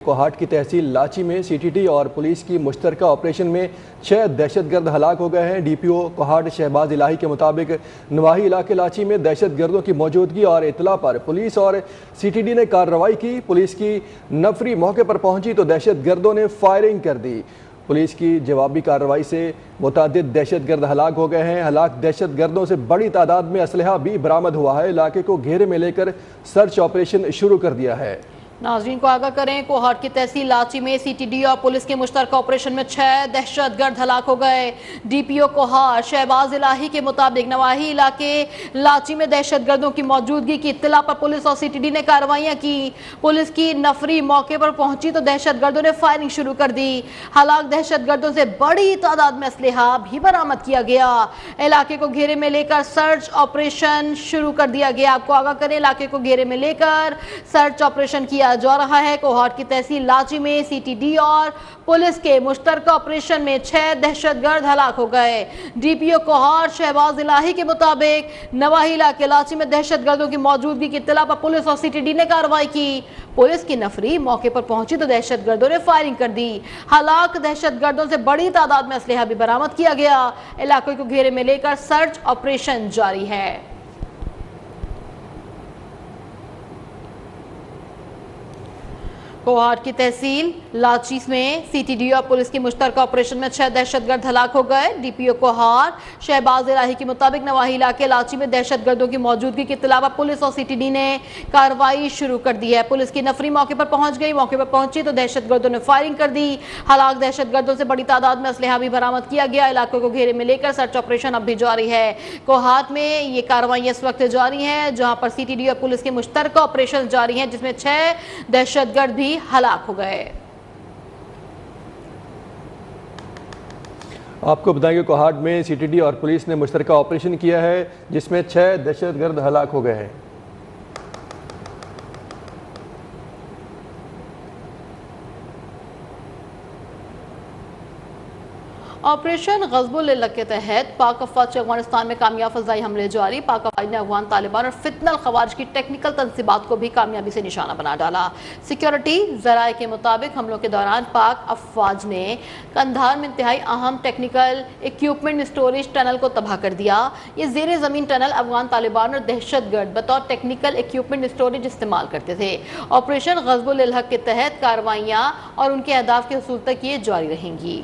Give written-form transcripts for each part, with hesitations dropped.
कोहाट की तहसील लाची में सीटीटी और पुलिस की मुश्तरका ऑपरेशन में 6 दहशतगर्द हलाक हो गए हैं। डीपीओ कोहाट शहबाज इलाही के मुताबिक नवाही इलाके लाची में दहशतगर्दों की मौजूदगी और इतला पर पुलिस और सीटीटी ने कार्रवाई की। पुलिस की नफरी मौके पर पहुंची तो दहशतगर्दों ने फायरिंग कर दी। पुलिस की जवाबी कार्रवाई से मुतादिद दहशतगर्द हलाक हो गए हैं। हलाक दहशतगर्दों से बड़ी तादाद में असलहा भी बरामद हुआ है। इलाके को घेरे में लेकर सर्च ऑपरेशन शुरू कर दिया है। नाजरीन को आगाह करें, कोहाट की तहसील लाची में सीटीडी और पुलिस के मुश्तरका ऑपरेशन में 6 दहशतगर्द हलाक हो गए। डीपीओ कोहाट शहबाज इलाही के मुताबिक नवाही इलाके लाची में दहशतगर्दों की मौजूदगी की इत्तला पर पुलिस और सीटीडी ने कार्रवाइयां की। पुलिस की नफरी मौके पर पहुंची तो दहशतगर्दों ने फायरिंग शुरू कर दी। हलाक दहशतगर्दों से बड़ी तादाद में असलहा भी बरामद किया गया। इलाके को घेरे में लेकर सर्च ऑपरेशन शुरू कर दिया गया। आपको आगाह करें, इलाके को घेरे में लेकर सर्च ऑपरेशन किया जा रहा है। कोहाट की तहसील लाची में सीटीडी और पुलिस के मुश्तरका ऑपरेशन में 6 दहशतगर्द हलाक हो गए। डीपीओ कोहाट शहबाज इलाही के मुताबिक नवाही इलाके लाची में दहशतगर्दों की मौजूदगी की इत्तला पर पुलिस और सीटीडी ने कार्रवाई की। पुलिस की नफरी मौके पर पहुंची तो दहशतगर्दों ने फायरिंग कर दी। हलाक दहशतगर्दों से बड़ी तादाद में असलहा भी बरामद किया गया। इलाके को घेरे में लेकर सर्च ऑपरेशन जारी है। कोहाट की तहसील लाची में सीटीडी और पुलिस की मुश्तरका ऑपरेशन में 6 दहशतगर्द हलाक हो गए। डीपीओ कोहाट शहबाज इलाही के मुताबिक नवाही इलाके लाची में दहशतगर्दों की मौजूदगी के अलावा पुलिस और सीटीडी ने कार्रवाई शुरू कर दी है। पुलिस की नफरी मौके पर पहुंच गई। मौके पर पहुंची तो दहशतगर्दों ने फायरिंग कर दी। हलाक दहशतगर्दों से बड़ी तादाद में असलहा भी बरामद किया गया। इलाकों को घेरे में लेकर सर्च ऑपरेशन अब भी जारी है। कोहाट में ये कार्रवाई इस वक्त जारी है जहां पर सीटीडी और पुलिस के मुश्तरका ऑपरेशन जारी है, जिसमें 6 दहशतगर्द भी हलाक हो गए। आपको बताएंगे कोहाट में सीटीडी और पुलिस ने मुश्तरका ऑपरेशन किया है जिसमें 6 दहशतगर्द हलाक हो गए हैं। ऑपरेशन ग़ज़बुल के तहत पाक अफ़वाज से अफगानिस्तान में कामयाब फ़ज़ाई हमले जारी। पाक अफ़वाज ने अफगान तालिबान और फितनल ख़वारिज की टेक्निकल तंसीबात को भी कामयाबी से निशाना बना डाला। सिक्योरिटी ज़राए के मुताबिक हमलों के दौरान पाक अफ़वाज ने कंधार में इंतहाई अहम टेक्निकल इक्विपमेंट स्टोरेज टनल को तबाह कर दिया। ये ज़ेर ज़मीन टनल अफगान तालिबान और दहशतगर्द बतौर टेक्निकल इक्विपमेंट स्टोरेज इस्तेमाल करते थे। ऑपरेशन ग़ज़बुल के तहत कार्रवाइयाँ और उनके अहदाफ के हसूल तक ये जारी रहेंगी।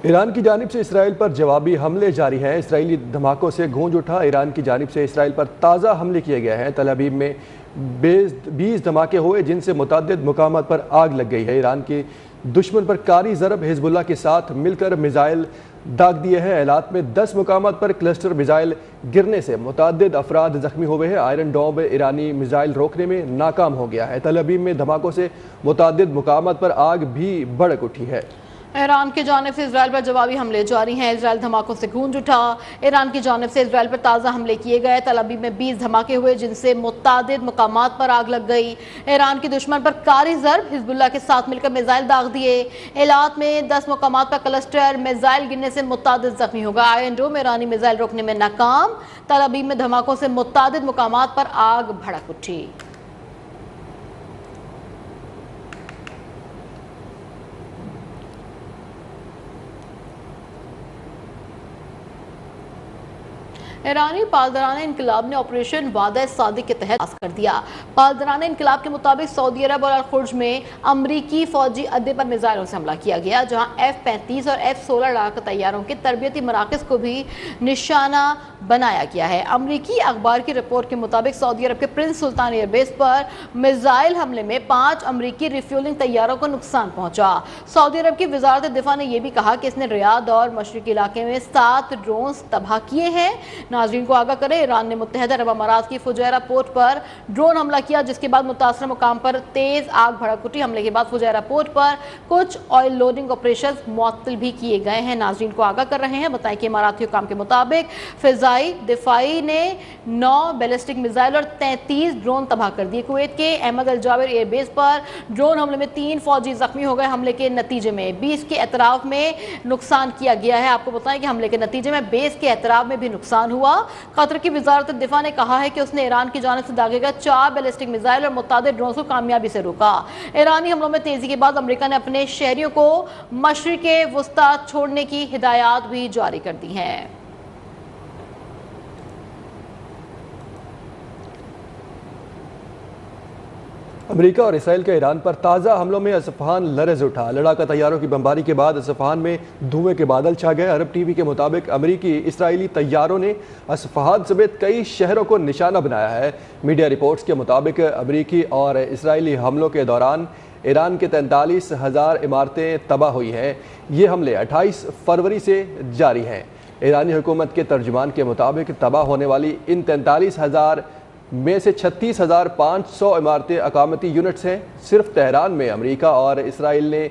ईरान की जानिब से इसराइल पर जवाबी हमले जारी हैं। इसराइली धमाकों से गूंज उठा। ईरान की जानिब से इसराइल पर ताज़ा हमले किए गए हैं। तल अवीव में 20 धमाके हुए जिनसे मुतअद्दिद मुकामात पर आग लग गई है। ईरान के दुश्मन पर कारी ज़रब हिज़्बुल्लाह के साथ मिलकर मिज़ाइल दाग दिए हैं। एलात में 10 मुकामात पर क्लस्टर मिज़ाइल गिरने से मुतअद्दिद अफराद ज़ख्मी हुए हैं। आयरन डोम ईरानी मिज़ाइल रोकने में नाकाम हो गया है। तल अवीव में धमाकों से मुतअद्दिद मुकामात पर आग भी भड़क उठी है। ईरान की जानिब से इसराइल पर जवाबी हमले जारी हैं। इसराइल धमाकों से गूंज उठा। ईरान की जानिब से इसराइल पर ताज़ा हमले किए गए। तल अवीव में 20 धमाके हुए जिनसे मुतअद्दिद मुकामात पर आग लग गई। ईरान के दुश्मन पर कारी ज़रब हिज़्बुल्लाह के साथ मिलकर मिज़ाइल दाग दिए। एलात में 10 मुकामात पर क्लस्टर मिज़ाइल गिरने से मुतअद्दिद ज़ख्मी होगा। आयरन डोम ईरानी मिज़ाइल रोकने में नाकाम। तल अवीव में धमाकों से मुतअद्दिद मुकामात पर आग भड़क उठी। ईरानी पालदरान इनकलाब ने ऑपरेशन वादा सादिक के तहत कर दिया। पालदरान इनकलाब के मुताबिक सऊदी अरब और अल-खुर्ज में अमरीकी फौजी अड्डे पर मिसाइलों से हमला किया गया, जहां F-35 और F-16 लड़ाका तैयारों के तरबियती मराकज़ को भी निशाना बनाया गया है। अमरीकी अखबार की रिपोर्ट के मुताबिक सऊदी अरब के प्रिंस सुल्तान एयरबेस पर मिसाइल हमले में 5 अमरीकी रिफ्यूलिंग तैयारों को नुकसान पहुंचा। सऊदी अरब की वजारत दिफा ने यह भी कहा कि इसने रियाद और मशरिकी इलाके में 7 ड्रोन्स तबाह किए हैं। नाजरीन को आगाह करें, ईरान ने मुत्तहदा अरब अमारात की फुजैरा पोर्ट पर ड्रोन हमला किया, जिसके बाद मुतासर मुकाम पर तेज आग भड़क उठी। हमले के बाद फुजैरा पोर्ट पर कुछ ऑयल लोडिंग ऑपरेशन मुअत्तल भी किए गए हैं। नाजरीन को आगाह कर रहे हैं, बताएं कि इमाराती हुकाम के मुताबिक फिजाई दिफाई ने 9 बैलिस्टिक मिसाइल और 33 ड्रोन तबाह कर दिए। कुवैत के अहमद अल जाबिर एयरबेस पर ड्रोन हमले में 3 फौजी जख्मी हो गए। हमले के नतीजे में 20 के एतराफ में नुकसान किया गया है। आपको बताएं कि हमले के नतीजे में बेस के एतराफ में भी नुकसान हुआ। कतर की वजारत दिफा ने कहा है कि उसने ईरान की जानिब से दागे गए 4 बैलिस्टिक मिसाइल और मुतादिद ड्रोन को कामयाबी से रोका। ईरानी हमलों में तेजी के बाद अमेरिका ने अपने शहरियों को मशरिक़े वुस्ता छोड़ने की हिदायत भी जारी कर दी है। अमेरिका और इसराइल के ईरान पर ताज़ा हमलों में असफ़हान लरज़ उठा। लड़ाका तैयारों की बमबारी के बाद असफ़हान में धुएं के बादल छा गए। अरब टीवी के मुताबिक अमेरिकी इसराइली तैयारों ने असफ़हान समेत कई शहरों को निशाना बनाया है। मीडिया रिपोर्ट्स के मुताबिक अमेरिकी और इसराइली हमलों के दौरान ईरान के 43,000 इमारतें तबाह हुई हैं। ये हमले 28 फरवरी से जारी हैं। ईरानी हुकूमत के तर्जुमान के मुताबिक तबाह होने वाली इन 43,000 में से 36,500 इमारतें अकामती यूनिट्स हैं। सिर्फ तेहरान में अमेरिका और इसराइल ने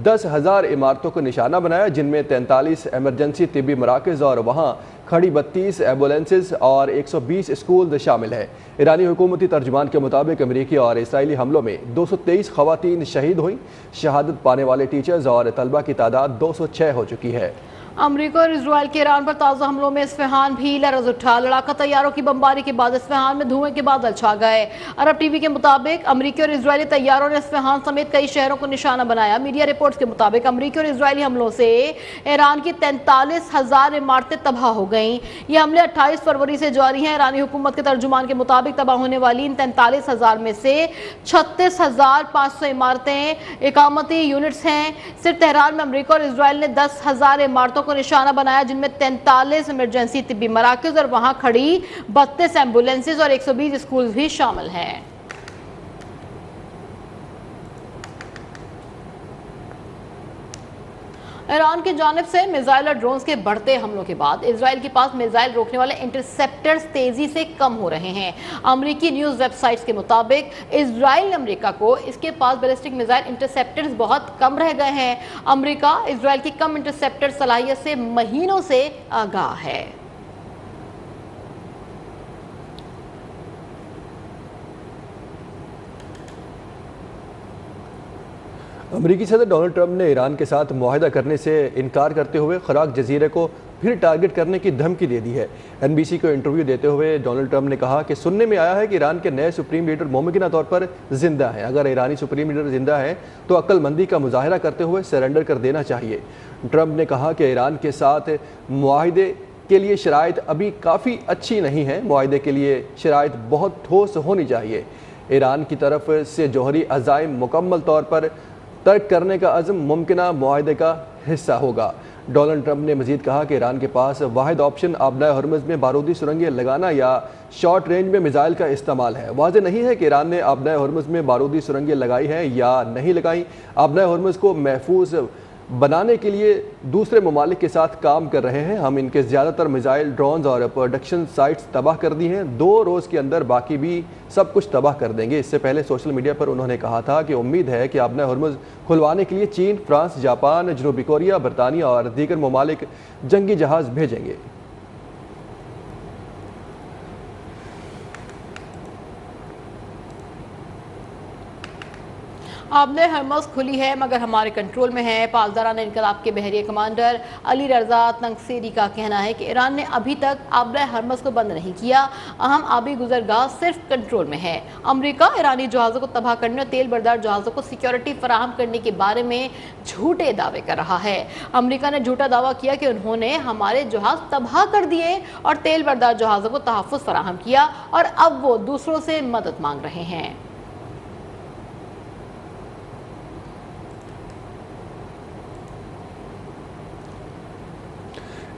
10,000 इमारतों को निशाना बनाया, जिनमें 43 एमरजेंसी तिब्बी मराकज़ और वहाँ खड़ी 32 एम्बुलेंसेज और 120 स्कूल शामिल है। ईरानी हुकूमती तर्जुमान के मुताबिक अमेरिकी और इसराइली हमलों में 223 खवातीन शहीद हुई। शहादत पाने वाले टीचर्स और तलबा की तादाद 206 हो चुकी है। अमेरिका और इजराइल के ईरान पर ताज़ा हमलों में इस्फहान भी लरज़ उठा। लड़ाका तैयारों की बमबारी के बाद इस्फहान में धुएं के बादल छा गए। अरब टीवी के मुताबिक अमेरिकी और इजरायली तैयारों ने इस्फहान समेत कई शहरों को निशाना बनाया। मीडिया रिपोर्ट्स के मुताबिक अमेरिकी और इजरायली हमलों से ईरान की 43,000 इमारतें तबाह हो गईं। ये हमले 28 फरवरी से जारी हैं। ईरानी हुकूमत के तर्जुमान के मुताबिक तबाह होने वाली इन 43,000 में से 36,500 इमारतें इकामती यूनिट्स हैं। सिर्फ तेहरान में अमेरिका और इजराइल ने 10,000 इमारतों को निशाना बनाया, जिनमें 43 इमरजेंसी तिब्बी मराकज़ और वहां खड़ी 32 एम्बुलेंसेज और 120 स्कूल भी शामिल हैं। ईरान की जानिब से मिसाइल और ड्रोन्स के बढ़ते हमलों के बाद इजराइल के पास मिसाइल रोकने वाले इंटरसेप्टर्स तेजी से कम हो रहे हैं। अमेरिकी न्यूज़ वेबसाइट्स के मुताबिक इजराइल ने अमेरिका को इसके पास बैलिस्टिक मिसाइल इंटरसेप्टर्स बहुत कम रह गए हैं। अमेरिका इजराइल की कम इंटरसेप्टर सलाहियत से महीनों से आगाह है। अमेरिकी सदर डोनाल्ड ट्रंप ने ईरान के साथ मुआहदा करने से इनकार करते हुए खराक जजीरे को फिर टारगेट करने की धमकी दे दी है। NBC को इंटरव्यू देते हुए डोनाल्ड ट्रंप ने कहा कि सुनने में आया है कि ईरान के नए सुप्रीम लीडर मुमकिना तौर पर जिंदा हैं। अगर ईरानी सुप्रीम लीडर जिंदा है तो अक्लमंदी का मुजाहरा करते हुए सरेंडर कर देना चाहिए। ट्रंप ने कहा कि ईरान के साथ मुआहदे के लिए शराइत अभी काफ़ी अच्छी नहीं है। मुआहदे के लिए शराइत बहुत ठोस होनी चाहिए। ईरान की तरफ से जौहरी अज़ाइम मुकम्मल तौर पर तर्क करने का अज़्म मुमकिना मुआहदे का हिस्सा होगा। डोनाल्ड ट्रंप ने मजीद कहा कि ईरान के पास वाहिद ऑप्शन आबनाए हॉर्मुज़ में बारूदी सुरंगें लगाना या शॉर्ट रेंज में मिसाइल का इस्तेमाल है। वाज़ेह नहीं है कि ईरान ने आबनाए हॉर्मुज़ में बारूदी सुरंगें लगाई हैं या नहीं लगाई। आबनाए हॉर्मुज़ को महफूज बनाने के लिए दूसरे ममालिक के साथ काम कर रहे हैं। हम इनके ज़्यादातर मिसाइल, ड्रोन्स और प्रोडक्शन साइट्स तबाह कर दी हैं। 2 रोज़ के अंदर बाकी भी सब कुछ तबाह कर देंगे। इससे पहले सोशल मीडिया पर उन्होंने कहा था कि उम्मीद है कि आबनाए हॉर्मुज़ खुलवाने के लिए चीन, फ्रांस, जापान, जनूबी कोरिया, बरतानिया और दीगर ममालिक जंगी जहाज़ भेजेंगे। आबनाए हॉर्मुज़ खुली है मगर हमारे कंट्रोल में है। पासदारान इनकलाब के बहरिया कमांडर अली रज़ा तंगसेरी का कहना है कि ईरान ने अभी तक आबनाए हॉर्मुज़ को बंद नहीं किया। अहम आबी गुजरगाह सिर्फ कंट्रोल में है। अमेरिका ईरानी जहाज़ों को तबाह करने और तेल बरदार जहाज़ों को सिक्योरिटी फराहम करने के बारे में झूठे दावे कर रहा है। अमेरिका ने झूठा दावा किया कि उन्होंने हमारे जहाज़ तबाह कर दिए और तेल बरदार जहाज़ों को तहफ़्फ़ुज़ फराहम किया और अब वो दूसरों से मदद मांग रहे हैं।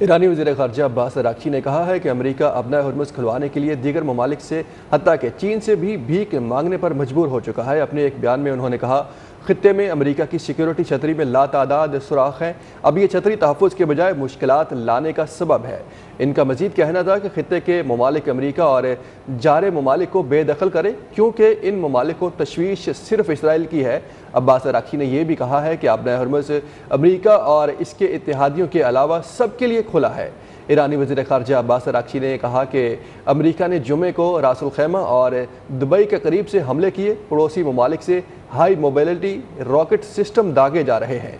ईरानी वज़ीर ख़ारजा अब्बास अराग़ची ने कहा है कि अमेरिका आबनाए हॉर्मुज़ खुलवाने के लिए दीगर ममालिक से हत्ता के चीन से भी भीख मांगने पर मजबूर हो चुका है। अपने एक बयान में उन्होंने कहा, खित्ते में अमेरिका की सिक्योरिटी छतरी में लातादाद सुराख हैं। अब ये छतरी तहफ़्फ़ुज़ के बजाय मुश्किलात लाने का सबब है। इनका मजीद कहना था कि खित्ते के ममालिक अमेरिका और जारे ममालिक को बेदखल करें, क्योंकि इन ममालिक को तशवीश सिर्फ इसराइल की है। अब्बास अराक्ची ने यह भी कहा है कि आबना हरमुज़ अमेरिका और इसके इत्तेहादियों के अलावा सबके लिए खुला है। ईरानी वज़ीर ख़ारजा अब्बास अराक्ची ने कहा कि अमेरिका ने जुमे को रासुल खैमा और दुबई के करीब से हमले किए। पड़ोसी ममालिक से हाई मोबिलिटी रॉकेट सिस्टम दागे जा रहे हैं।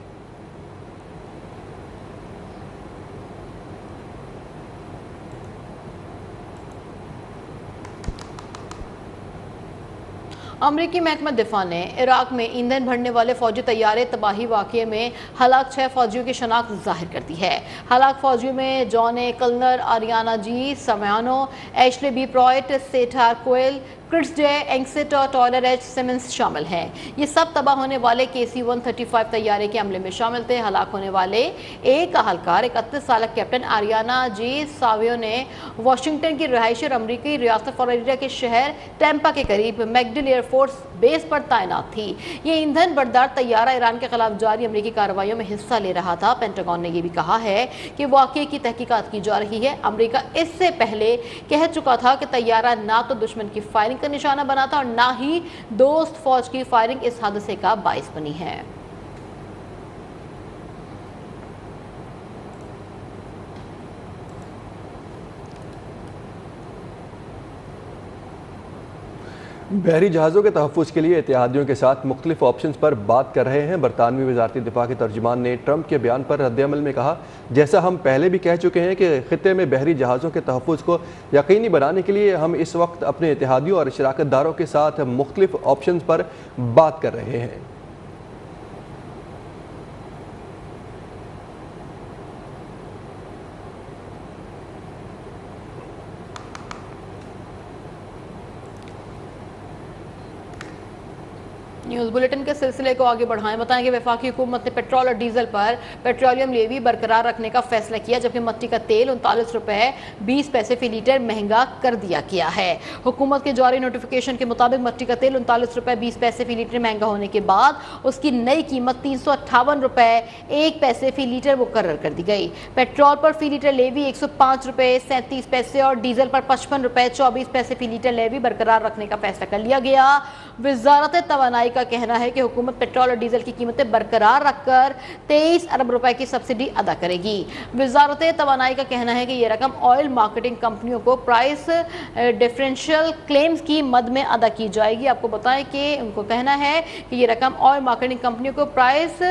अमरीकी महकमा दिफा ने इराक में ईंधन भरने वाले फौजी तैयारे तबाही वाक़े में हलाक 6 फौजियों की शनाख्त जाहिर कर दी है। हलाक फौजियों में जॉन ए कलनर, आरियाना जी समियानो, एशले बी प्रॉयट, सेठा कोयल, क्रिट्स जे एंगसेट और टॉयलर एच सिमंस शामिल हैं। ये सब तबाह होने वाले KC-135 तैयारे के हमले में शामिल थे। हलाक होने वाले एक अहलकार 31 साल कैप्टन आरियाना जी सावियो ने वाशिंगटन की रिहायशी और अमरीकी रियासत फ्लोरिडा के शहर टैंपा के करीब मैकडिल एयरफोर्स बेस पर तैनात थी। ये ईंधन बरदार तैयारा ईरान के खिलाफ जारी अमरीकी कार्रवाइयों में हिस्सा ले रहा था। पेंटागन ने यह भी कहा है कि वाक़े की तहकीकात की जा रही है। अमरीका इससे पहले कह चुका था कि तैयारा ना तो दुश्मन की फायरिंग का निशाना बना था और ना ही दोस्त फौज की फायरिंग इस हादसे का बाइस बनी है। बहरी जहाज़ों के तहफ़्फ़ुज़ के लिए इत्तेहादियों के साथ मुख्तलिफ ऑप्शन पर बात कर रहे हैं। बरतानवी वज़ारती दिफा के तर्जुमान ने ट्रंप के बयान पर रद्द-ए-अमल में कहा, जैसा हम पहले भी कह चुके हैं कि खित्ते में बहरी जहाज़ों के तहफ़्फ़ुज़ को यकीनी बनाने के लिए हम इस वक्त अपने इत्तेहादियों और शराकतदारों के साथ मुख्तलिफ ऑप्शन पर बात कर रहे हैं। न्यूज़ बुलेटिन के सिलसिले को आगे बढ़ाएं। बताएं कि वफाकी हुकूमत ने पेट्रोल और डीजल पर पेट्रोलियम लेवी बरकरार रखने का फैसला किया, जबकि मट्टी का तेल 39 रुपये 20 पैसे फी लीटर महंगा कर दिया गया है। हुकूमत के जारी नोटिफिकेशन के मुताबिक मट्टी का तेल 39 रुपये 20 पैसे फी लीटर महंगा होने के बाद उसकी नई कीमत 358 रुपये 1 पैसे फी लीटर मुकर्रर कर दी गई। पेट्रोल पर फी लीटर लेवी 105 रुपये 37 पैसे और डीजल पर 55 रुपये 24 पैसे फी लीटर लेवी बरकरार रखने का फैसला कर लिया गया। वजारत तवानाई का कहना है कि हुकूमत पेट्रोल और डीजल की कीमतें बरकरार रखकर 23 अरब रुपए की सब्सिडी अदा करेगी। वजारत तवानाई का कहना है कि यह रकम ऑयल मार्केटिंग कंपनियों को प्राइस डिफरेंशियल क्लेम्स की मद में अदा की जाएगी। आपको बताएं कि उनको कहना है कि यह रकम ऑयल मार्केटिंग कंपनियों को प्राइस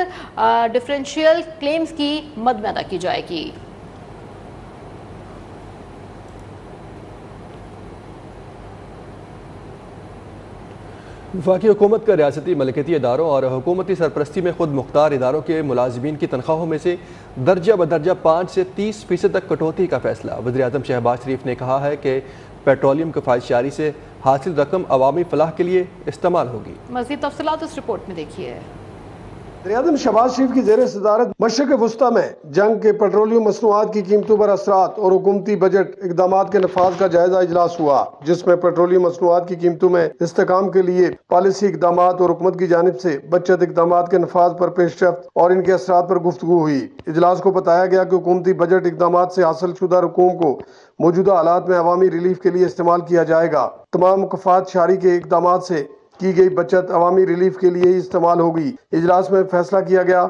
डिफरेंशियल क्लेम्स की मद में अदा की जाएगी। वफाकी हुकूमत का रियासती मलकियती इदारों और हुकूमती सरपरस्ती में खुद मुख्तार इदारों के मुलाजिमीन की तनख्वाहों में से दर्जा बदर्जा 5 से 30% तक कटौती का फैसला। वज़ीर-ए-आज़म शहबाज शरीफ ने कहा है कि पेट्रोलियम किफ़ायतशारी से हासिल रकम अवामी फलाह के लिए इस्तेमाल होगी। मज़ीद तफ़सीलात इस रिपोर्ट में देखिए। वज़ीर-ए-आज़म शहबाज शरीफ की ज़ेर सदारत मशरिक़ वस्ता में जंग के पेट्रोलियम मसनूआत की कीमतों पर असरात और हुकूमती बजट इक़दाम के नफाज का जायजा इजलास हुआ, जिसमें पेट्रोलियम मसनूआत की कीमतों में इस्तेकाम के लिए पॉलिसी इक़दाम और हुकूमत की जानिब से बचत इक़दाम के नफाज पर पेशरफ्त और इनके असरात पर गुफ्तगू हुई। इजलास को बताया गया कि हुकूमती बजट इक़दाम से हासिल शुदा रकूम को मौजूदा हालात में अवामी रिलीफ के लिए इस्तेमाल किया जाएगा। तमाम मुकफ़ात शारी के इक़दाम से की गई बचत अवामी रिलीफ के लिए ही इस्तेमाल होगी। इजलास में फैसला किया गया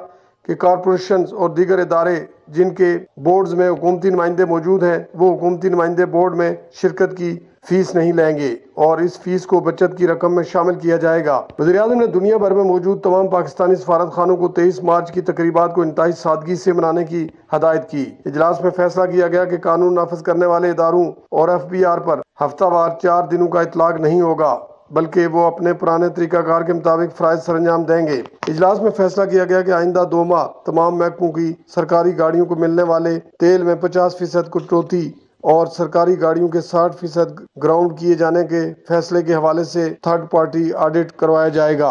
कि कॉरपोरेशन और दीगर इदारे जिनके बोर्ड्स में हुकूमती नुमाइंदे मौजूद हैं, वो हुकूमती नुमाइंदे बोर्ड में शिरकत की फीस नहीं लेंगे और इस फीस को बचत की रकम में शामिल किया जाएगा। वज़ीर-ए-आज़म ने दुनिया भर में मौजूद तमाम पाकिस्तानी सफारत खानों को 23 मार्च की तकरीबात को इंतहाई सादगी से मनाने की हदायत की। इजलास में फैसला किया गया कि कानून नाफिज करने वाले इदारों और FBR पर हफ्तावार 4 दिनों का इतलाक नहीं होगा, बल्कि वो अपने पुराने तरीकाकार के मुताबिक फ़राइज़ सरंजाम देंगे। इजलास में फैसला किया गया कि आइंदा 2 माह तमाम महकमों की सरकारी गाड़ियों को मिलने वाले तेल में 50% कटौती और सरकारी गाड़ियों के 60% ग्राउंड किए जाने के फैसले के हवाले से थर्ड पार्टी ऑडिट करवाया जाएगा।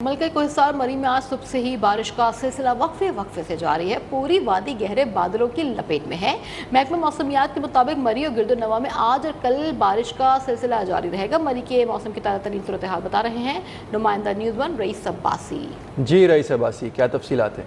मलका कोहिस्तार मरी में आज सुबह से ही बारिश का सिलसिला वक्फे से जारी है। पूरी वादी गहरे बादलों की लपेट में है। महकमा मौसमियात के मुताबिक मरी और गिरदोनवा में आज और कल बारिश का सिलसिला जारी रहेगा। मरी के मौसम की ताज़ा तरीन सूरत हाल बता रहे हैं नुमाइंदा न्यूज़ 1 रईस अब्बासी। जी रईस अब्बासी, क्या तफसीलात हैं?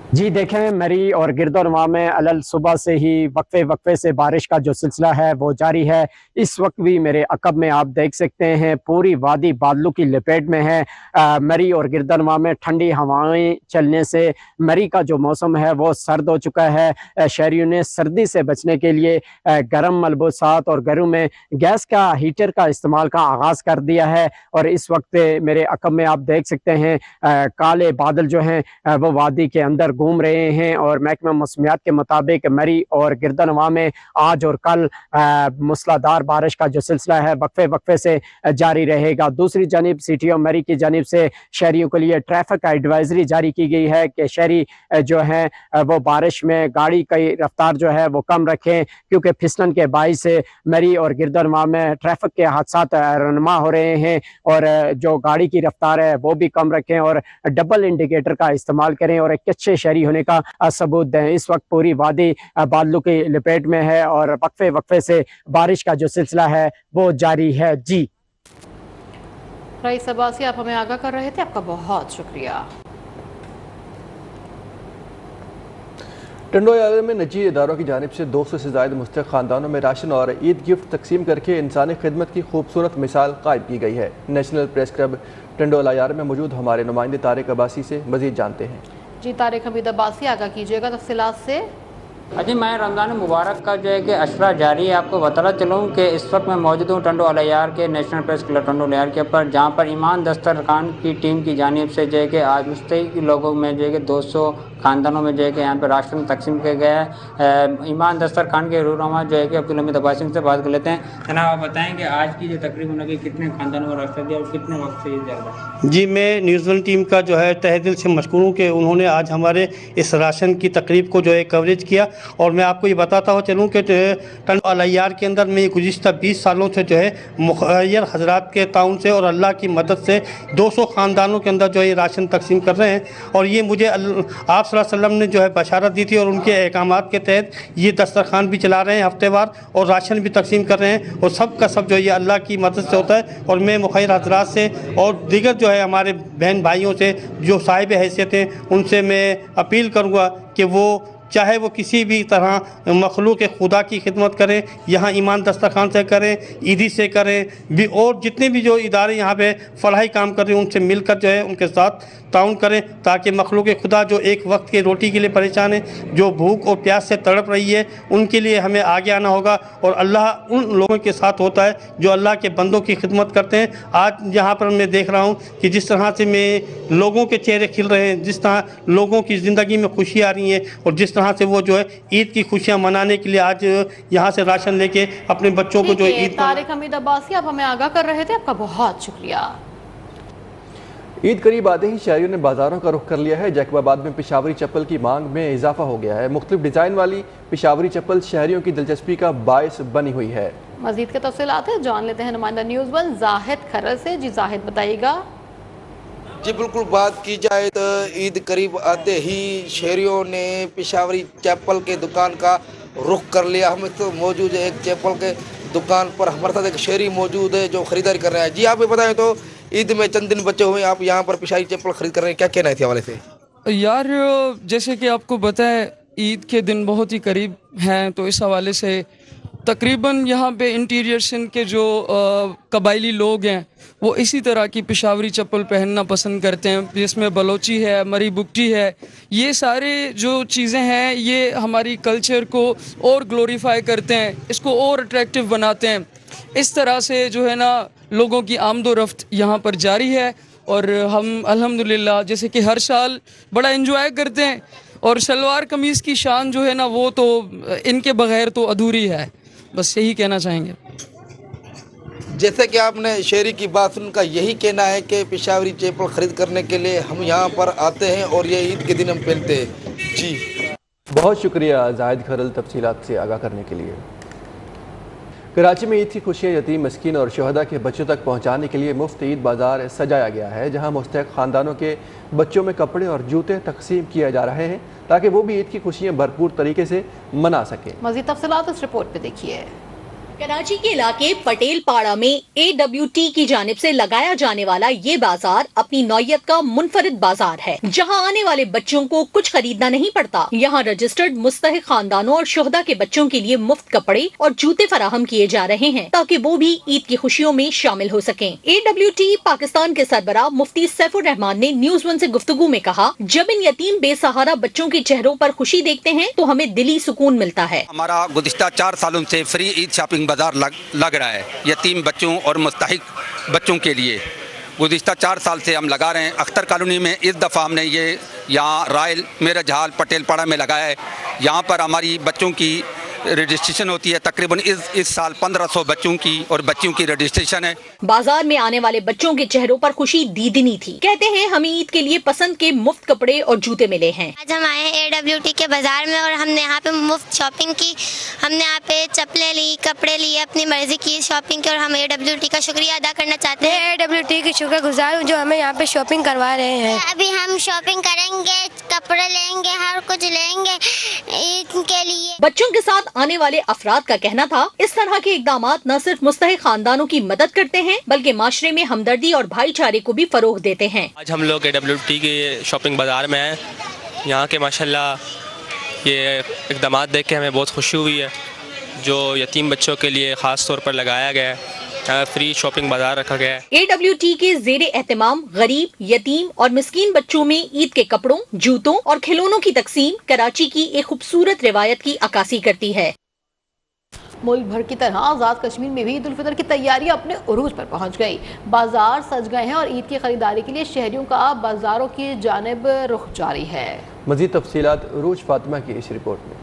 जी देखें, मरी और गिरदोनवा में अलल सुबह से ही वक्फे से बारिश का जो सिलसिला है वो जारी है। इस वक्त भी मेरे अकब में आप देख सकते हैं पूरी वादी बादलों की लपेट में है। मरी और गिरदोनवा में ठंडी हवाएं चलने से मरी का जो मौसम है वो सर्द हो चुका है। शहरियों ने सर्दी से बचने के लिए गर्म मलबूसात और घरों में गैस का हीटर का इस्तेमाल का आगाज़ कर दिया है। और इस वक्त मेरे अकब में आप देख सकते हैं काले बादल जो हैं वो वादी के अंदर घूम रहे हैं। और महकमा मौसमियात के मुताबिक मरी और गिरदोनवा में आज और कल मूसलाधार बारिश का जो सिलसिला है वक्फे से जारी रहेगा। दूसरी जानिब सिटी ऑफ मरी की जानिब से शहरियों के लिए ट्रैफिक एडवाइजरी जारी की गई है कि शहरी जो हैं वो बारिश में गाड़ी की रफ्तार जो है वो कम रखें, क्योंकि फिसलन के बाइस से मरी और गिरदोनवा में ट्रैफिक के हादसात रनमा हो रहे हैं। और जो गाड़ी की रफ्तार है वो भी कम रखें और डबल इंडिकेटर का इस्तेमाल करें और एक अच्छे शहरी होने का सबूत दें। इस वक्त पूरी वादी बादलों की लपेट में है और वक्फे से बारिश का जो सिलसिला है वो जारी है। जी रईस अब्बासी, आप हमें आगाह कर रहे थे, आपका बहुत शुक्रिया। टंडो इलाके में निजी इदारों की जानिब से 200 से ज़ायद मुस्तहिक ख़ानदानों में राशन और ईद गिफ्ट तकसीम करके इंसानी खिदमत की खूबसूरत मिसाल कायम की गई है। नेशनल प्रेस क्लब टंडो इलाके में मौजूद हमारे नुमाइंदे तारिक अब्बासी से मज़ीद जानते हैं। जी तारिक हमीद अब्बासी, आगाह कीजिएगा तफसीलात से। अजी, मैं रमज़ान मुबारक का जो है कि अशरा जारी है। आपको बताना चलूँ कि इस वक्त मैं मौजूद हूँ टंडो अलियार के national press club Tando Aliyar के ऊपर, जहाँ पर ईमान दस्तरखान की टीम की जानिब से जो है कि आज मुस्तहिक लोगों में जो है कि 200 ख़ानदानों में जो है कि यहाँ पर राशन तकसीम किया गया है। ईमान दस्तरखान के रहनुमा जो है कि अब्दुल हमीद अब्बासी से बात कर लेते हैं। जनाब, आप बताएँगे आज की जो तकरीब होने की कितने ख़ानदानों को राशन दिया और कितने वक्त से ये चल रहा है? जी, मैं न्यूज़ 1 टीम का जो है तहे दिल से मशकूर हूँ कि उन्होंने आज हमारे इस राशन की तकरीब को जो है कवरेज किया। और मैं आपको ये बताता हुआ चलूँ कि टंडो अलियार के अंदर में गुज़िश्ता 20 सालों से जो है मुखय्यर हज़रात के ताउन से और अल्लाह की मदद से 200 ख़ानदानों के अंदर जो है राशन तकसीम कर रहे हैं। और ये मुझे आप सल्लल्लाहु अलैहि वसल्लम ने जो है बशारत दी थी और उनके अहकामात के तहत ये दस्तरखान भी चला रहे हैं हफ्तेवार और राशन भी तकसीम कर रहे हैं। और सब का सब जो है ये अल्लाह की मदद से होता है। और मैं मुखय्यर हज़रात से और दीगर जो है हमारे बहन भाइयों से जो साहिब हैसियत हैं उनसे मैं अपील करूँगा कि वो चाहे वो किसी भी तरह मखलूक खुदा की खिदमत करें, यहाँ ईमान दस्तरखान से करें, ईदी से करें भी, और जितने भी जो इदारे यहाँ पे फलाही काम कर रहे हैं उनसे मिलकर जो है उनके साथ ताउन करें, ताकि मखलूक खुदा जो एक वक्त की रोटी के लिए परेशान है, जो भूख और प्यास से तड़प रही है, उनके लिए हमें आगे आना होगा। और अल्लाह उन लोगों के साथ होता है जो अल्लाह के बंदों की खिदमत करते हैं। आज यहाँ पर मैं देख रहा हूँ कि जिस तरह से मैं लोगों के चेहरे खिल रहे हैं, जिस तरह लोगों की ज़िंदगी में खुशी आ रही है और जिस तरह से वो जो है ईद की खुशियाँ मनाने के लिए आज यहाँ से राशन लेके अपने बच्चों को जो है ईद। तारिक हमीद अब्बासी, आप हमें आगाह कर रहे थे, आपका बहुत शुक्रिया। ईद करीब आते ही शहरियों ने बाजारों का रुख कर लिया है। जैकबाबाद में पेशावरी चप्पल की मांग में इजाफा हो गया है। मुख्तलिफ डिज़ाइन वाली पेशावरी चप्पल शहरियों की दिलचस्पी का बायस बनी हुई है। मजीद के तफसीलात है जान लेते हैं नुमाइंदा न्यूज़ 1 जाहिद खरल से। जी जाहिद, बताइएगा। जी बिल्कुल, बात की जाए तो ईद करीब आते ही शहरियों ने पेशावरी चप्पल के दुकान का रुख कर लिया। हम तो मौजूद है एक चप्पल के दुकान पर, हमारे साथ एक शहरी मौजूद है जो ख़रीदारी कर रहे हैं। जी, आप ये बताएं तो ईद में चंद दिन बचे हुए, आप यहाँ पर पेशावरी चप्पल खरीद कर रहे हैं, क्या कहना है इस हवाले से? यार, जैसे कि आपको पता है ईद के दिन बहुत ही करीब हैं, तो इस हवाले से तकरीबन यहाँ पे इंटीरियर सिंध के जो कबायली लोग हैं वो इसी तरह की पेशावरी चप्पल पहनना पसंद करते हैं, जिसमें बलोची है, मरी बुगटी है। ये सारे जो चीज़ें हैं ये हमारी कल्चर को और ग्लोरीफाई करते हैं, इसको और अट्रैक्टिव बनाते हैं। इस तरह से जो है ना लोगों की आमदोरफ्त यहाँ पर जारी है और हम अल्हम्दुलिल्लाह जैसे कि हर साल बड़ा एंजॉय करते हैं। और सलवार कमीज़ की शान जो है ना वो तो इनके बगैर तो अधूरी है, बस यही कहना चाहेंगे। जैसे कि आपने शहरी की बात सुनकर यही कहना है कि पेशावरी चप्पल खरीद करने के लिए हम यहाँ पर आते हैं और ये ईद के दिन हम पहनते हैं। जी बहुत शुक्रिया जाहिद खरल तफसीलात से आगाह करने के लिए। कराची में ईद की खुशियां यतीम, मिस्कीन और शहदा के बच्चों तक पहुंचाने के लिए मुफ्त ईद बाजार सजाया गया है, जहां मुस्तहिक खानदानों के बच्चों में कपड़े और जूते तकसीम किए जा रहे हैं ताकि वो भी ईद की खुशियां भरपूर तरीके से मना सकें। मज़ीद तफसीलात इस रिपोर्ट पे देखिए। कराची के इलाके पटेल पाड़ा में AWT की जानिब से लगाया जाने वाला ये बाजार अपनी नौयत का मुनफरिद बाजार है, जहां आने वाले बच्चों को कुछ खरीदना नहीं पड़ता। यहां रजिस्टर्ड मुस्तहिक खानदानों और शोहदा के बच्चों के लिए मुफ्त कपड़े और जूते फराहम किए जा रहे हैं ताकि वो भी ईद की खुशियों में शामिल हो सकें। AWT पाकिस्तान के सरबराह मुफ्ती सैफुर रहमान ने News 1 से गुफ्तगू में कहा, जब इन यतीम बेसहारा बच्चों के चेहरों पर खुशी देखते हैं तो हमें दिली सुकून मिलता है। हमारा गुज़िश्ता 4 सालों से फ्री ईद शॉपिंग बाजार लग रहा है यतीम बच्चों और मुस्तहिक बच्चों के लिए। गुज़िश्ता 4 साल से हम लगा रहे हैं। अख्तर कॉलोनी में इस दफ़ा हमने ये यहाँ रायल मेरज हाल पटेल पाड़ा में लगाया है। यहाँ पर हमारी बच्चों की रजिस्ट्रेशन होती है। तकरीबन इस साल 1500 बच्चों की और बच्चियों की रजिस्ट्रेशन है। बाजार में आने वाले बच्चों के चेहरों पर खुशी दीदिनी थी। कहते हैं हमें ईद के लिए पसंद के मुफ्त कपड़े और जूते मिले हैं। आज हम आए AWT के बाजार में और हमने यहाँ पे मुफ्त शॉपिंग की। हमने यहाँ पे चप्पलें ली, कपड़े लिए, अपनी मर्जी की शॉपिंग की और हम AWT का शुक्रिया अदा करना चाहते हैं। AWT की शुक्रगुजार हूँ जो हमें यहाँ पे शॉपिंग करवा रहे हैं। अभी हम शॉपिंग करेंगे, कपड़े लेंगे, हर कुछ लेंगे ईद के लिए। बच्चों के साथ आने वाले अफराद का कहना था, इस तरह के इकदामात न सिर्फ मुस्तहिक खानदानों की मदद करते हैं बल्कि माशरे में हमदर्दी और भाईचारे को भी फरोग देते हैं। आज हम लोग AWT के शॉपिंग बाजार में हैं। यहाँ के माशाल्लाह ये इकदामात देख के हमें बहुत खुशी हुई है, जो यतीम बच्चों के लिए ख़ास तौर पर लगाया गया है। फ्री शॉपिंग बाजार रखा गया है। AWT के ज़ेरे एहतमाम गरीब, यतीम और मिस्कीन बच्चों में ईद के कपड़ों, जूतों और खिलौनों की तकसीम कराची की एक खूबसूरत रिवायत की अक्कासी करती है। मुल्क भर की तरह आज़ाद कश्मीर में भी ईद उल फितर की तैयारियां अपने उरूज पर पहुंच गई। बाजार सज गए हैं और ईद की खरीदारी के लिए शहरियों का बाजारों की जानिब रुख जारी है। मज़ीद तफसीलात उरूज फातिमा की इस रिपोर्ट में।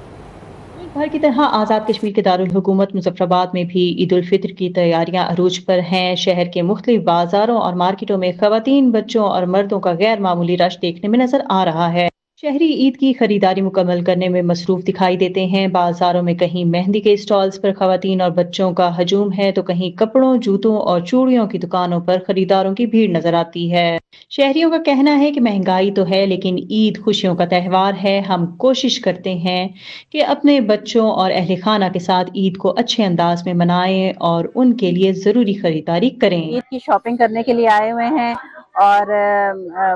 भर की तरह आज़ाद कश्मीर के दारुल हुकूमत मुजफ्फराबाद में भी ईद उल फितर की तैयारियां अरूज पर हैं। शहर के मुख्तलिफ बाजारों और मार्केटों में खवातीन, बच्चों और मर्दों का गैर मामूली रश देखने में नजर आ रहा है। शहरी ईद की खरीदारी मुकम्मल करने में मसरूफ दिखाई देते हैं। बाजारों में कहीं मेहंदी के स्टॉल्स पर खवातीन और बच्चों का हजूम है तो कहीं कपड़ों, जूतों और चूड़ियों की दुकानों पर खरीदारों की भीड़ नजर आती है। शहरियों का कहना है कि महंगाई तो है लेकिन ईद खुशियों का त्यौहार है। हम कोशिश करते हैं कि अपने बच्चों और अहले खाना के साथ ईद को अच्छे अंदाज में मनाएं और उनके लिए जरूरी खरीदारी करें। ईद की शॉपिंग करने के लिए आए हुए हैं और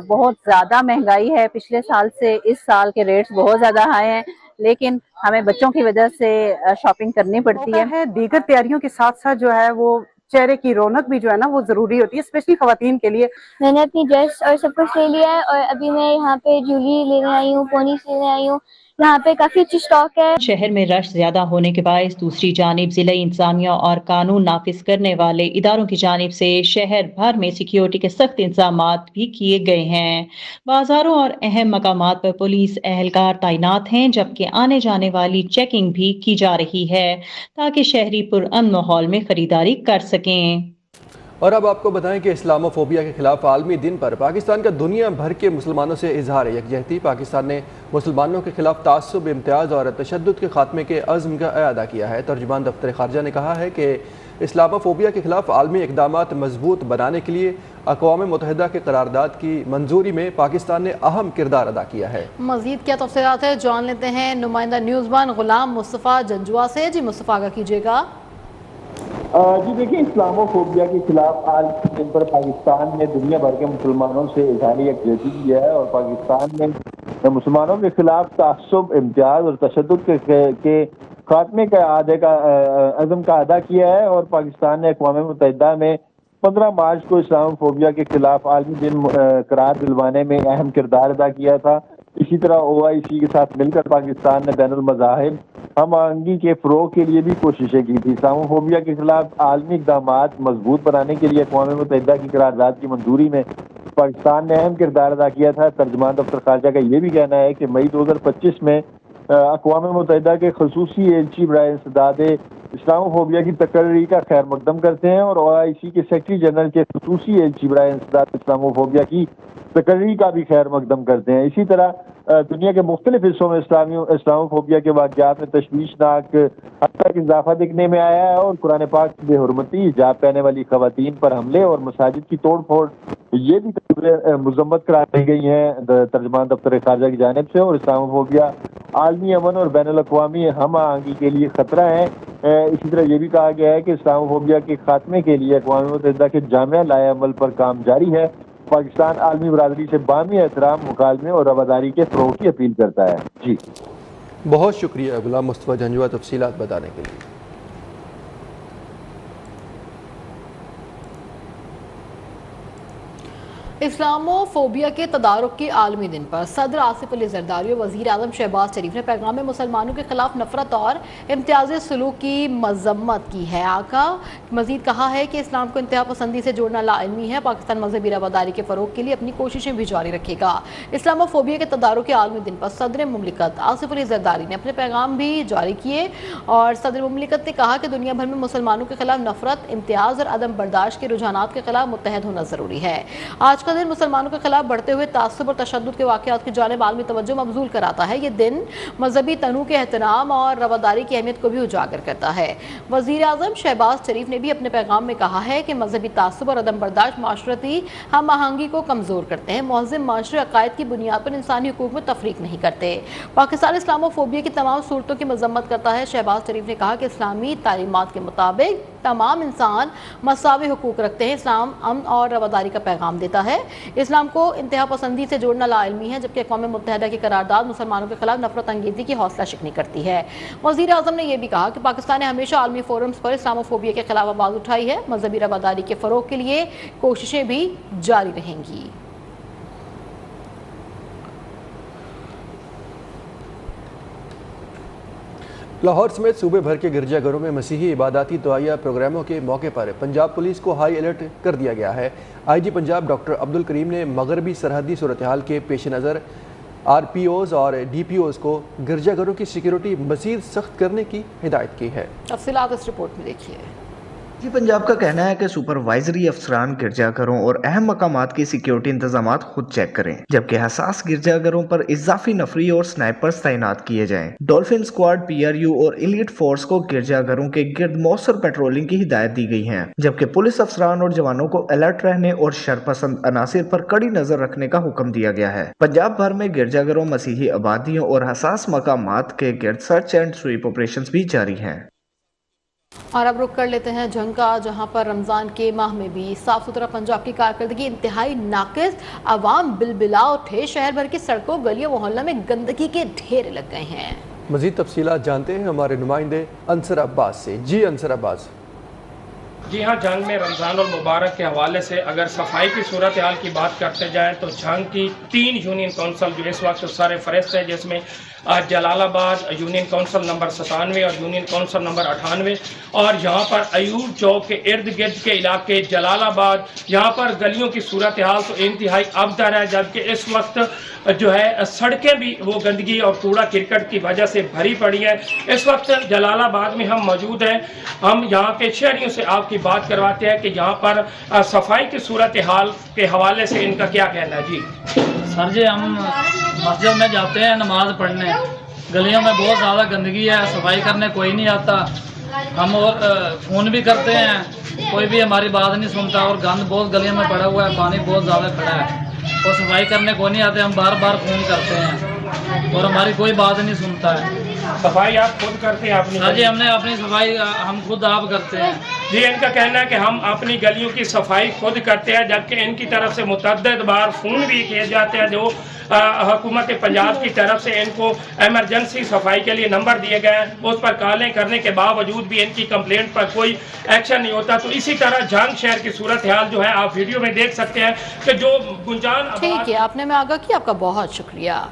बहुत ज़्यादा महंगाई है। पिछले साल से इस साल के रेट्स बहुत ज़्यादा हाई हैं, लेकिन हमें बच्चों की वजह से शॉपिंग करनी पड़ती है। दीगर तैयारियों के साथ साथ जो है वो चेहरे की रौनक भी जो है ना वो जरूरी होती है, स्पेशली खवातीन के लिए। मैंने अपनी ड्रेस और सब कुछ ले लिया है और अभी मैं यहाँ पे ज्वेलरी लेने आई हूँ, पोनीस लेने आई हूँ। यहाँ पे काफी अच्छी स्टॉक है। शहर में रश ज्यादा होने के बायस दूसरी जानिब जिला इंतजामिया और कानून नाफिज करने वाले इदारों की जानिब से शहर भर में सिक्योरिटी के सख्त इंतजाम भी किए गए हैं। बाजारों और अहम मकामात पर पुलिस एहलकार तैनात हैं, जबकि आने जाने वाली चेकिंग भी की जा रही है ताकि शहरी पुरअमन माहौल में खरीदारी कर सकें। और अब आपको बताएं कि इस्लामोफोबिया के खिलाफ आलमी दिन पर पाकिस्तान का दुनिया भर के मुसलमानों से इजहार यकजहती। पाकिस्तान ने मुसलमानों के खिलाफ तासुब, इम्तियाज़ और तशद्दुद के खात्मे के अज़्म का अदा किया है। तर्जुमान दफ्तर ख़ारजा ने कहा है कि इस्लामोफोबिया के खिलाफ आलमी इक़दामात मजबूत बनाने के लिए अक़वाम मुत्तहिदा के करारदाद की मंजूरी में पाकिस्तान ने अहम किरदार अदा किया है। मज़ीद क्या तफसीलात है जान लेते हैं नुमाइंदा न्यूज़1 गुलाम मुस्तफ़ा जंजुआ से। जी मुस्तफ़ा का कीजिएगा। जी देखिए, इस्लामोफोबिया के खिलाफ आज दिन पर पाकिस्तान ने दुनिया भर के मुसलमानों से इज़हार यकजहती किया है और पाकिस्तान ने मुसलमानों के खिलाफ तासुब, इम्तियाज़ और तशद्दुद के खात्मे का अज़्म का अदा किया है। और पाकिस्तान ने अक़वाम मुत्तहिदा में 15 मार्च को इस्लामोफोबिया के खिलाफ आलमी दिन करार दिलवाने में अहम किरदार अदा किया था। इसी तरह OIC के साथ मिलकर पाकिस्तान ने बैनुल मज़ाहिब हम आहंगी के फ़रोग़ के लिए भी कोशिशें की थी। इस्लामोफोबिया के खिलाफ आलमी इक़दामात मजबूत बनाने के लिए अक़वाम मुत्तहिदा की करारदाद की मंजूरी में पाकिस्तान ने अहम किरदार अदा किया था। तर्जुमान दफ्तर ख़ारजा का ये भी कहना है कि मई 2025 में अक़वाम मुत्तहिदा के ख़ुसूसी एजेंसी बराए इंसदाद इस्लामोफोबिया की तकर्री का खैर मकदम करते हैं और OIC के सेक्रेटरी जनरल के ख़ुसूसी एजेंसी बराए इंसदाद इस्लामोफोबिया की तकर्री का भी खैर मकदम करते हैं। इसी तरह दुनिया के मुख्तलिफ हिस्सों में इस्लामोफोबिया के वाक़यात में तशवीशनाक हद तक इजाफा दिखने में आया है और कुरान पाक की बेहुरमती, हिजाब पहने वाली खवातीन पर हमले और मसाजिद की तोड़ फोड़ ये भी तस्वीरें मुज़म्मत करार दी गई हैं तर्जमान दफ्तर खारजा की जानिब से। और इस्लामोफोबिया आलमी अमन और बैनुल-अक़वामी हम आहंगी के लिए खतरा है। इसी तरह ये भी कहा गया है कि इस्लामोफोबिया के खात्मे के लिए अक़वाम मुत्तहिदा के जामिया लाए अमल पर काम जारी है। पाकिस्तान आलमी बरादरी से बामी एहतराम, मुकालमे और रवादारी के फ़रोग़ की अपील करता है। जी बहुत शुक्रिया गुलाम मुस्तफ़ा झंझुआ तफसीलात बताने के लिए। इस्लामोफोबिया के तदारुक के आलमी दिन पर सदर आसिफ अली जरदारी और वज़ीर आज़म शहबाज शरीफ ने पैगाम में मुसलमानों के खिलाफ नफरत और इम्तियाज़ी सलूक की मजम्मत की है। आका मजीद कहा है कि इस्लाम को इंतहा पसंदी से जोड़ना लाइल्मी है। पाकिस्तान मजहबी रवादारी के फ़रोग के लिए अपनी कोशिशें भी जारी रखेगा। इस्लामोफोबिया के तदारुक के आलमी दिन पर सदर मुमलिकत आसिफ अली जरदारी ने अपने पैगाम भी जारी किए और सदर मुमलिकत ने कहा कि दुनिया भर में मुसलमानों के खिलाफ नफरत, इम्तियाज़ और अदम बर्दाश्त के रुझानात के खिलाफ मुत्तहद होना ज़रूरी है। आज का दिन मुसलमानों के खिलाफ बढ़ते हुए तासुब और तशद्दुद के वाक़यात की जानिब आलमी तवज्जो मबजूल कराता है। ये दिन मजहबी तनू के एहतराम और रवादारी की अहमियत को भी उजागर करता है। वज़ीर आज़म शहबाज शरीफ ने भी अपने पैगाम में कहा है कि मजहबी तासुब और अदम बर्दाश्त माशरती हम आहंगी को कमज़ोर करते हैं। महज़िब माशरे अक़ायद की बुनियाद पर इंसानी हुकूक में तफरीक नहीं करते। पाकिस्तान इस्लामोफोबिया की तमाम सूरतों की मजम्मत करता है। शहबाज शरीफ ने कहा कि इस्लामी तालीमात के मुताबिक तमाम इंसान मसावी हुकूक रखते हैं। इस्लाम अमन और रवादारी का पैगाम देता है। इस्लाम को इंतहा पसंदी से जोड़ना लाइल्मी है, जबकि अक़वाम मुत्तहिदा की करारदाद मुसलमानों के खिलाफ नफरत अंगेज़ी की हौसला शिकनी करती है। वज़ीर आज़म ने यह भी कहा कि पाकिस्तान ने हमेशा आलमी फोरम्स पर इस्लामोफोबिया के खिलाफ आवाज़ उठाई है। मजहबी रवादारी के फ़रोग के लिए कोशिशें भी जारी रहेंगी। लाहौर समेत सूबे भर के गिरजाघरों में मसीही इबादती दुआया प्रोग्रामों के मौके पर पंजाब पुलिस को हाई अलर्ट कर दिया गया है। IG पंजाब डॉक्टर अब्दुल करीम ने मगरबी सरहदी सूरत हाल के पेश नज़र RPOs और DPOs को गिरजाघरों की सिक्योरिटी मज़ीद सख्त करने की हिदायत की है। तफसीलात इस रिपोर्ट में देखिए। जी पंजाब का कहना है कि सुपरवाइजरी अफसरान गिरजाघरों और अहम मकामात की सिक्योरिटी इंतजामात खुद चेक करें, जबकि हसास गिरजाघरों पर इजाफी नफरी और स्नाइपर्स तैनात किए जाएं। डॉल्फिन स्क्वाड, PRU और एलीट फोर्स को गिरजाघरों के गिर्द मौसर पेट्रोलिंग की हिदायत दी गई है, जबकि पुलिस अफसरान और जवानों को अलर्ट रहने और शरपसंद अनासिर पर कड़ी नजर रखने का हुक्म दिया गया है। पंजाब भर में गिरजाघरों, मसीही आबादियों और हसास मकामात के गिर्द सर्च एंड स्वीप ऑपरेशन भी जारी है। और अब रुक कर लेते हैं जंग का, जहां पर रमजान के माह में भी साफ सुथरा पंजाब की कारकर्दगी इंतहाई नाकिस। अवाम बिलबिला उठे, शहर भर की सड़कों, गलियों, मोहल्लों में गंदगी के ढेर लग गए हैं। मजीद तफसीलात जानते हैं हमारे नुमाइंदे अंसर अब्बास से। जी अंसर अब्बास। जी हाँ, जंग में रमज़ान और मुबारक के हवाले से अगर सफाई की सूरत हाल की बात करते जाएँ तो जंग की 3 यूनियन कौंसल जो इस वक्त सर फहरिस्त है, जिसमें जलालाबाद यूनियन कौंसल नंबर 97 और यूनियन कौंसल नंबर 98 और यहाँ पर अयूब चौक के इर्द गिर्द के इलाके जलालाबाद, यहाँ पर गलियों की सूरत हाल तो इंतहाई अबतर है, जबकि इस वक्त जो है सड़कें भी वो गंदगी और कूड़ा किरकट की वजह से भरी पड़ी है। इस वक्त जलालाबाद में हम मौजूद हैं। हम यहाँ के शहरियों से आपकी बात करवाते हैं कि यहाँ पर सफाई की सूरत हाल के हवाले से इनका क्या कहना है। जी सर जी, हम मस्जिद में जाते हैं नमाज पढ़ने, गलियों में बहुत ज़्यादा गंदगी है, सफाई करने कोई नहीं आता। हम और फ़ोन भी करते हैं, कोई भी हमारी बात नहीं सुनता और गंद बहुत गलियों में पड़ा हुआ है, पानी बहुत ज़्यादा खड़ा है और सफाई करने को नहीं आते। हम बार बार फ़ोन करते हैं और हमारी कोई बात नहीं सुनता है। सफाई आप खुद करते हैं अपनी? हाँ जी, हमने अपनी सफाई हम खुद आप करते हैं। जी, इनका कहना है कि हम अपनी गलियों की सफाई खुद करते हैं, जबकि इनकी तरफ से मुतअद्दिद बार फ़ोन भी किए जाते हैं जो हुकूमत पंजाब की तरफ से इनको इमरजेंसी सफाई के लिए नंबर दिए गए हैं। उस पर कॉलें करने के बावजूद भी इनकी कंप्लेंट पर कोई एक्शन नहीं होता। तो इसी तरह जंग शहर की सूरत हाल जो है आप वीडियो में देख सकते हैं कि जो गुंजान। ठीक है, आपने मैं आगाह किया, आपका बहुत शुक्रिया।